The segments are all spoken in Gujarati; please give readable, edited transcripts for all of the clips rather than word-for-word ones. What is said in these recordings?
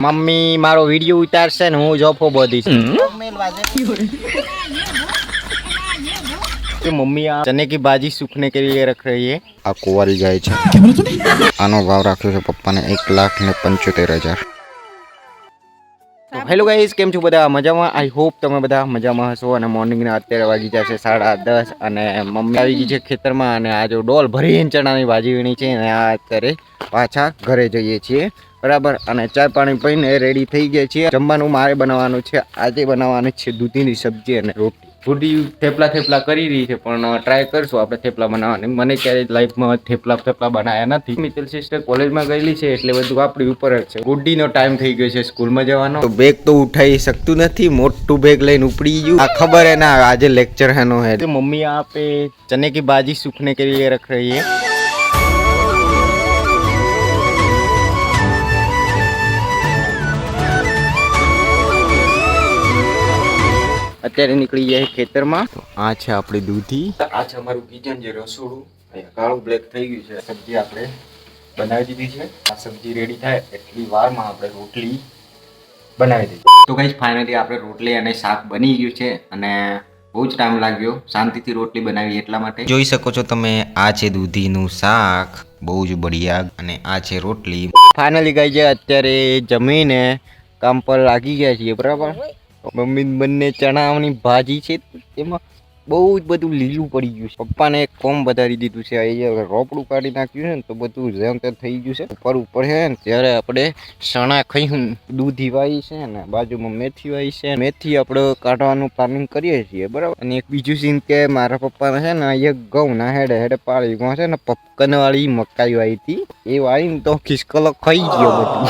मम्मी मारो वीडियो उतारशे ने हूँ जोफो बधी तो मम्मी आ चने की भाजी सूखने के लिए रख रही है। आ कुंवारी गाय છે આનો ભાવ રાખ્યો છે પપ્પાને 1,75,000। तो हेलो गाइस केम छो बधा मजामां। आई होप तमे बधा मजामां हशो અને મોર્નિંગના અત્યારે વાગી જશે 10:30 અને મમ્મી આવી ગઈ છે ખેતરમાં અને આ જો ડોલ ભરીને ચણાની ભાજી વીણી છે અને આ અત્યારે પાછા ઘરે જઈએ છીએ બરાબર। અને ચા પાણી પીને રેડી થઈ ગયા છીએ। જમવાનું મારે બનાવવાનું છે। આજે બનાવવાનું છે દૂધીની સબ્જી અને રોટી। ગુડી થેપલા કરી રહી છે પણ ટ્રાય કરશું આપણે થેપલા બનાવવાની। મને ક્યારેય લાઈફમાં થેપલા બનાવ્યા નથી। મિત્તલ સિસ્ટર કોલેજમાં ગયેલી છે એટલે બધું આપણી ઉપર જ છે। ગુડીનો ટાઈમ થઈ ગયો છે સ્કૂલમાં જવાનો તો બેગ તો ઉઠાઈ શકતું નથી। મોટું બેગ લઈને ઉપડી ગયું। આ खबर है ना आज लेक्चर है नो है। तो मम्मी यहाँ पे चने की भाजी सूखने के लिए रख रही है। અત્યારે નીકળી જાય ખેતરમાં। તો આ છે આપણી દૂધી। આ છે અમારું કિચન જે રસોડું અહીંયા કાળું બ્લેક થઈ ગયું છે। સબ્જી આપણે બનાવી દીધી છે। આ સબ્જી રેડી થાય એટલી વારમાં આપણે રોટલી બનાવી દઈએ। તો ગાઈસ ફાઇનલી આપણે રોટલી અને શાક બની ગયું છે અને બહુ જ ટાઈમ લાગ્યો શાંતિથી રોટલી બનાવી એટલા માટે। જોઈ શકો છો તમે આ છે દૂધીનું શાક બહુ જ બઢિયા અને આ છે રોટલી। ફાઇનલી ગાઈસ અત્યારે જમીને કામ પર લાગી ગયા છીએ બરાબર। મમ્મી બંને ચણાની ભાજી છે એમાં બહુ જ બધું લીલું પડી ગયું છે। પપ્પાને એક કોમ વધારી દીધું છે। અહીંયા રોપડું કાઢી નાખ્યું છે ને તો બધું જેમ તેમ થઈ ગયું છે। ઉપર છે ને ત્યારે આપણે ચણા ખાઈ દૂધી વાવી છે ને બાજુમાં મેથી વાવી છે। મેથી આપણે કાઢવાનું પ્લાનિંગ કરીએ છીએ બરાબર। અને એક બીજું સીન કે મારા પપ્પાને છે ને એક ઘઉં ના હેડે પાડી ગયો છે ને પપકન વાળી મકાઈ વાવી હતી એ વાવીને તો ખિસકલો ખાઈ ગયો બધું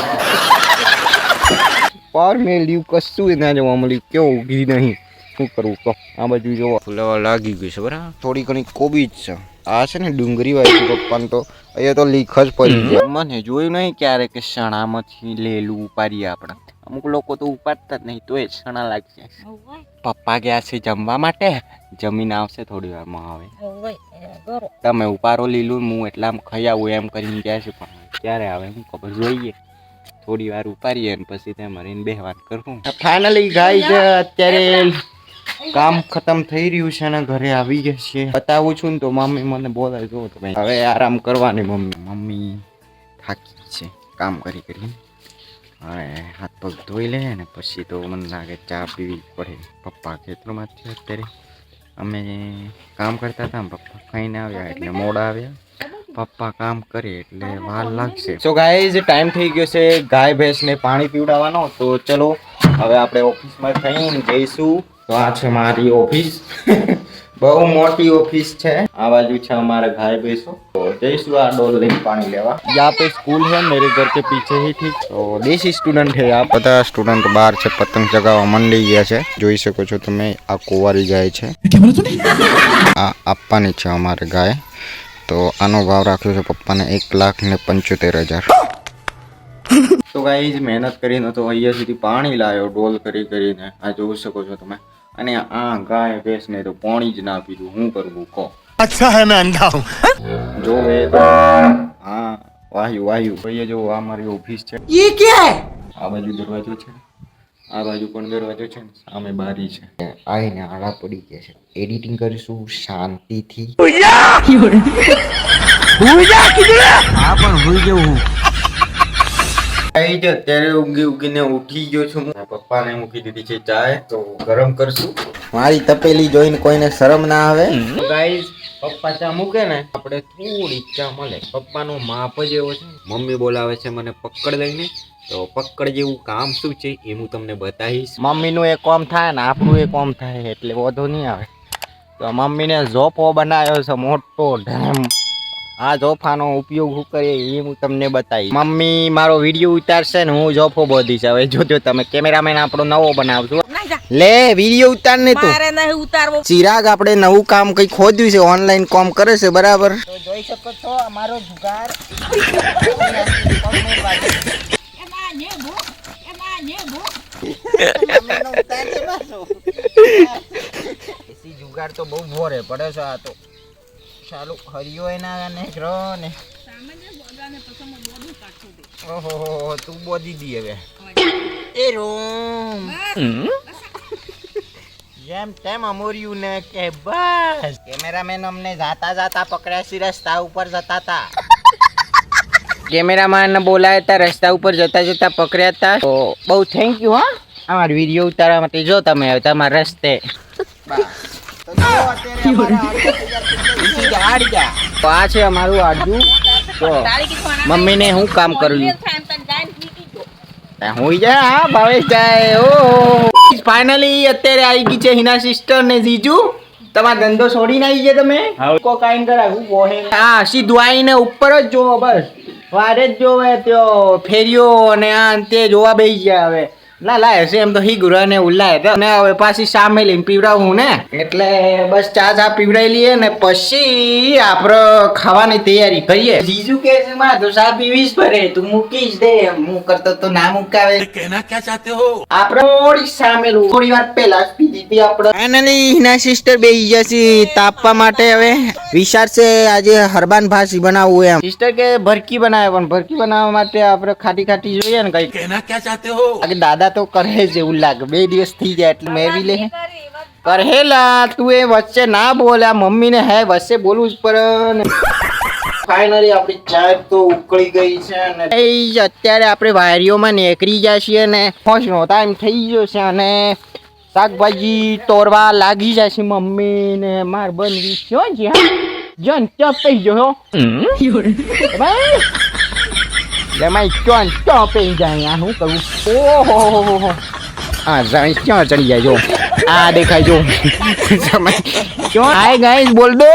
પાર મેં લીવ કશું એના જોવા મળ્યું કેવું ઉગી નહીં શું કરવું કહો। આ બાજુ જોવા ફૂલાવા લાગી ગયું છે બરાબર। થોડી ઘણી કોબી જ છે। આ છે ને ડુંગળી વાળી પપ્પાને તો અહીંયા તો લીખ જ પડી જાય। મને જોયું નહીં ક્યારે કે ચણામાંથી લેલું ઉપાડીએ આપણે। અમુક લોકો તો ઉપાડતા જ નહીં તો એ ચણા લાગી જાય। પપ્પા ગયા છે જમવા માટે જમીન આવશે થોડી વારમાં આવે। તમે ઉપાડો લીલું હું એટલે આમ ખાઈ આવું એમ કરીને ગયા છે પણ ક્યારે આવે હું ખબર જોઈએ। થોડી વાર ઉપાડીએ ને પછી ત્યાં મરીને બેહવાન કરું। ફાઇનલી ગાઈઝ અત્યારે કામ ખતમ થઈ રહ્યું છે અને ઘરે આવી ગયા છે। બતાવું છું ને તો મમ્મી મને બોલાય જો તો હવે આરામ કરવાની। મમ્મી થાકી છે કામ કરી કરીને હવે હાથ પગ ધોઈ લે ને પછી તો મને લાગે ચા પીવી પડે। પપ્પા ખેતરમાંથી અત્યારે અમે કામ કરતા હતા પપ્પા ખાઈને આવ્યા એટલે મોડા આવ્યા। પપ્પા કામ કરે એટલે વાર લાગશે। સો ગાઈઝ ટાઈમ થઈ ગયો છે ગાય ભેંસને પાણી પીવડાવવાનો તો ચલો હવે આપણે ઓફિસમાં થઈને જઈશું। તો આ છે મારી ઓફિસ બહુ મોટી ઓફિસ છે। આ બાજુ છે અમારા ગાય ભેંસો તો જઈશું આ ડોલ લઈને પાણી લેવા। यहाँ पे स्कूल है मेरे घर के पीछे ही ठीक। तो देसी स्टूडेंट है आप બધા સ્ટુડન્ટ બહાર છે પતંગ ચગાવવા મંડી ગયા છે। જોઈ શકો છો તમે આ કુંવારી ગાય છે આ આપવાની છે અમારે ગાય। તો આનો ભાવ રાખ્યો છે પપ્પાને 1,75,000। તો ગાઈઝ મહેનત કરીને તો અહીંયા સુધી પાણી લાવ્યો ડોલ કરીને આ જોઈ શકો છો તમે। અને આ ગાય ભેંસને તો પાણી જ ના પીધું હું કરવું કહો। અચ્છા હે મેં અંધા હું જો હા વાયુ ભૈયા જો આ મારી ઓફિસ છે। ये क्या है? આ બાજુ દરવાજો છે આ બાજુ પણ દરવાજો છે સામે બારી છે। આઈને આડા પડી ગયા છે એડિટિંગ કરીશું શાંતિથી। હા પણ ભૂલ જવું અત્યારે ઉગીને ઉઠી ગયો છું। પપ્પાને મૂકી દીધી છે ચાય તો ગરમ કરશું। મારી તપેલી જોઈને કોઈને શરમ ના આવે। ગાઈઝ પપ્પા ચા મૂકે ને આપણે થોડી ચા મળે। પપ્પાનો માપ જ એવો છે। મમ્મી બોલાવે છે મને પકડ લઈને તો પકડ જેવું કામ શું છે એ હું તમને બતાવીશ। મમ્મીનું એક કામ થાય ને આપણું એક કામ થાય એટલે વધુ નહીં આવે। તો મમ્મીને ઝોપો બનાવ્યો છે મોટો ઢેમ। આ ઝોફાનો ઉપયોગ શું કરે એ હું તમને બતાવીશ। મમ્મી મારો વિડીયો ઉતારશે ને હું ઝોફો બધીશ। હવે જોજો તમે કેમેરામેન આપણો નવો બનાવશું। લે વિડીયો ઉતાર ને તું મારે નહીં ઉતારવો। ચિરાગ આપણે નવું કામ કઈ ખોદ્યું છે ઓનલાઈન કામ કરે છે બરાબર। તો જોઈ શકો છો અમારો જુગાર જુગાર તો બહુ ભોરે પડે છે। આ તો ચાલુ હરિયો એના ને ગ્રહ ને ઓહો તું બોધી દી હવે એ રોમ જેમ તેમ અમોર્યું ને કે બસ કેમેરામેન અમને જાતા જાતા પકડ્યા છે રસ્તા ઉપર જતા હતા કેમેરામેન બોલાયા હતા રસ્તા ઉપર જતા જતા પકડ્યા હતા તો બહુ થેન્ક યુ હા અમારો વિડીયો ઉતારવા માટે જો તમે તમારા રસ્તે આ છે અમારું આડું તો મમ્મીને હું કામ કરું હું જાય હા ભાવેશ જાય ઓ ફાઇનલી અત્યારે આવી ગઈ છે હિના સિસ્ટર ને જીજુ તમારો ધંધો છોડીને આવી ગયા તમે કો કાઈન કરાવું બોહે હા સીધું આવીને ઉપર જ જોવો બસ વારે જ જોવે ત્યો ફેરિયો અને આ તે જોવા બેસી ગયા હવે ના લાય છે એમ તો હિગુરા ને ઉલ્લાય ને હવે પાછી સામે લઈને પીવડાવું ને એટલે બસ ચા પીવડાવી લઈએ ને પછી આપણે ખાવાની તૈયારી કરીએ જીજુ કે છે માં તો ચા પીવીશ ભરે તું મૂકીશ દે હું કરતો તો ના મુકાવે કહેના ક્યાં ચાહતે હો આપણે થોડી સામે થોડી વાર પહેલા જ પીધી હતી આપણે ફાઇનલી હિના સિસ્ટર બેસી ગયા છે તાપવા માટે હવે વિચાર છે આજે હરબાન ભાજી બનાવવું એમ સિસ્ટર કે ભરકી બનાવે પણ ભરકી બનાવવા માટે આપણે ખાટી ખાટી જોઈએ ને કઈ કહેના ક્યાં ચાહતે હો આગે દાદા તો કરે છે એવું લાગે 2 દિવસ થઈ જાય એટલે મેળવી લે કરેલા તું એ વચ્ચે ના બોલ્યા મમ્મીને હે વચ્ચે બોલવું જ પડે ફાઇનલી આપણી ચા તો ઉકળી ગઈ છે અને અત્યારે આપણે વારીઓમાં નીકળી જાય છીએ ને પહોંચનો ટાઈમ થઈ ગયો છે અને શાકભાજી તોડવા લાગી જાય છે મમ્મી ને માર બનવી છો જ્યાં જન ચપઈ ગયો જમાઈ ચોન ચોપી જાય શું કરું ઓહો હા જમાઈ ક્યાં ચડી જાય જો આ દેખાય જો જમાઈ ક્યાં હાય ગાઈસ બોલ દો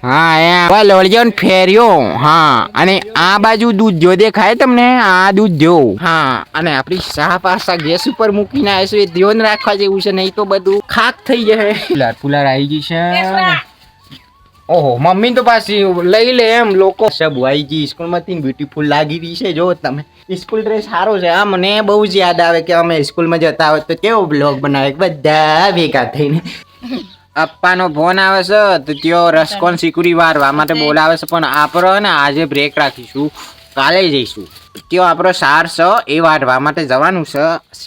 હા એમ લોળિયો ને ફેર્યો હા અને આ બાજુ દૂધ જો દેખાય તમને આ દૂધ જો હા અને આપણી શાહ પાસા ગેસ ઉપર મૂકીને આવીશું એ ધ્યાન રાખવા જેવું છે નહીં તો બધું ખાક થઈ જાય પુલાર આવી ગઈ છે ઓહો મમ્મી તો પાછી લઈ લે એમ લોકો સબ આવી ગઈ સ્કૂલમાંથી બ્યુટીફુલ લાગી રહી છે જો તમે સ્કૂલ ડ્રેસ સારો છે આ મને બહુ જ યાદ આવે કે અમે સ્કૂલમાં જતા હોત તો કેવો બ્લોગ બનાવે બધા ભેગા થઈને અપ્પાનો ફોન આવે છે તો ત્યો રસકોન સિકુરી વારવા માટે બોલાવે છે પણ આપણે ને આજે બ્રેક રાખીશું કાલે જઈશું ત્યો આપણો સાર છે એ વારવા માટે જવાનું છે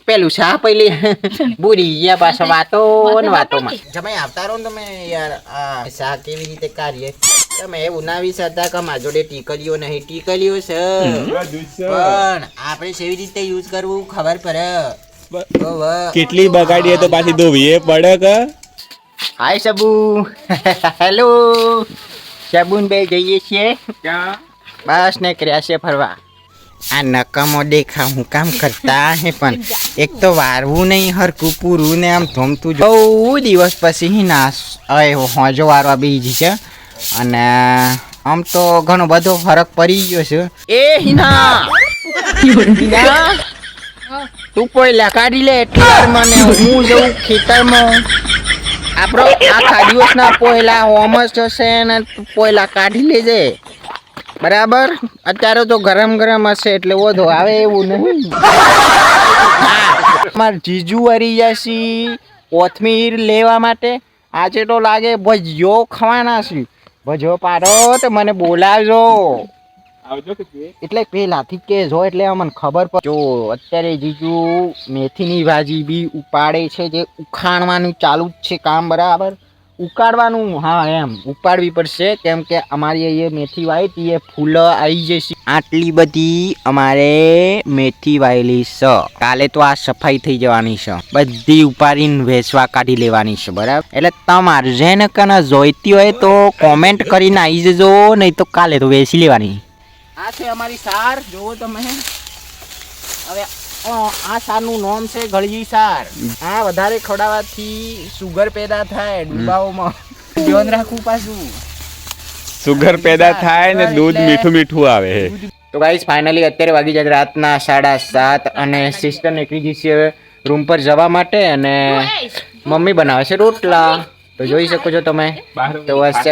પેલું શા પહેલી બુરી ગયા પાછો વાતોમાં જમાઈ આવતા રહો ને તમે યાર આ શા કેવી રીતે કાર્ય તમે એવું ના વિચારતા કે મારા જોડે ટીકલીઓ નહીં ટીકલીઓ છે પણ આપણે કેવી રીતે યુઝ કરવું ખબર પડે કેટલી બગાડીએ તો પાછી ધોવીએ પડે કે હાય સબુ હેલો સબુન બે જઈએ છીએ બસ ને કર્યા છે ફરવા આ નકામો દેખા હું કામ કરતા હે પણ એક તો વારવું નહીં હરકું પૂરું ને આમ ધોમતું બહુ દિવસ પછી નાશ હવે હોજો વારવા બીજી છે અને આમ તો ઘણો બધો ફરક પડી ગયો છે એ હિના તું પહેલા કાઢી લે એટલે મને હું જઉં ખેતરમાં આપણો આખા દિવસના પહેલા હોમસ જશે ને પહેલા કાઢી લેજે બરાબર અત્યારે તો ગરમ હશે એટલે વધો આવે એવું નહીં માર જીજુ હરી જશી કોથમીર લેવા માટે આજે તો લાગે ભજીયો ખાવાના છે ભજીયો પાડો તો મને બોલાવજો એટલે પેલાથી કેજો એટલે અમને ખબર પડે જો અત્યારે જીજુ મેથીની ભાજી બી ઉપાડે છે જે ઉખાડવાનું ચાલુ જ છે કામ બરાબર ઉકાળવાનું હા એમ ઉપાડવી પડશે કેમ કે અમારી અહીંયા મેથી વાવી એ ફૂલ આવી જશે આટલી બધી અમારે મેથી વાવેલી છે કાલે તો આ સફાઈ થઈ જવાની છે બધી ઉપાડીને વેચવા કાઢી લેવાની છે બરાબર એટલે તમારે જેને કને જોઈતી હોય તો કોમેન્ટ કરીને આવી જજો નહીં તો કાલે તો વેચી લેવાની આ છે અમારી સાર જોવો તમે હવે આ સારનું નામ છે ગળજી સાર આ વધારે ખવડાવવાથી સુગર પેદા થાય ડુબાઓમાં ધ્યાન રાખવું પાછું સુગર પેદા થાય ને દૂધ મીઠું મીઠું આવે તો ગાઈસ ફાઇનલી અત્યારે વાગી જાય રાતના 7:30 અને સિસ્ટર નીકળી ગઈ છે રૂમ પર જવા માટે અને મમ્મી બનાવે છે રોટલા તો જોઈ શકો છો તમે તો બસ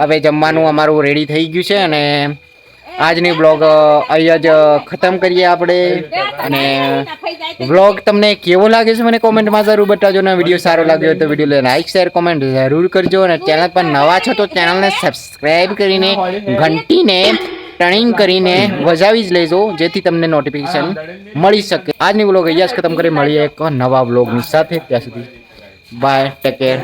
હવે જમવાનું અમારું રેડી થઈ ગયું છે અને આજની બ્લોગ અહીંયા જ ખતમ કરીએ આપણે અને વ્લોગ તમને કેવો લાગે છે મને કોમેન્ટમાં જરૂર બતાવજો ને વિડીયો સારો લાગ્યો હોય તો વિડીયો લાઈક શેર કોમેન્ટ જરૂર કરજો અને ચેનલ પર નવા છો તો ચેનલને સબસ્ક્રાઈબ કરીને ઘંટીને ટર્નિંગ કરીને વજાવી જ લેજો જેથી તમને નોટિફિકેશન મળી શકે. આજની વ્લોગ અહીંયા જ ખતમ કરી મળીએ એક નવા વ્લોગની સાથે. ત્યાં સુધી બાય, ટેક કેર.